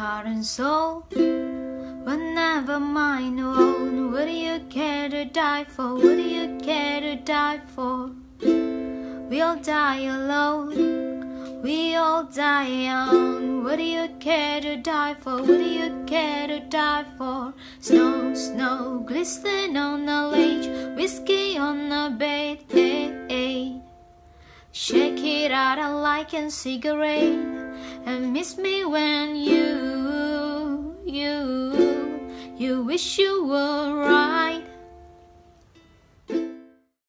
heart and soul were never mine alone. What do you care to die for? What do you care to die for? We all die alone, we all die young. What do you care to die for? What do you care to die for? Snow, snow, glistening on the ledge, whiskey on the bed, Shake it out, I like a cigarette, and miss me when you wish you were right.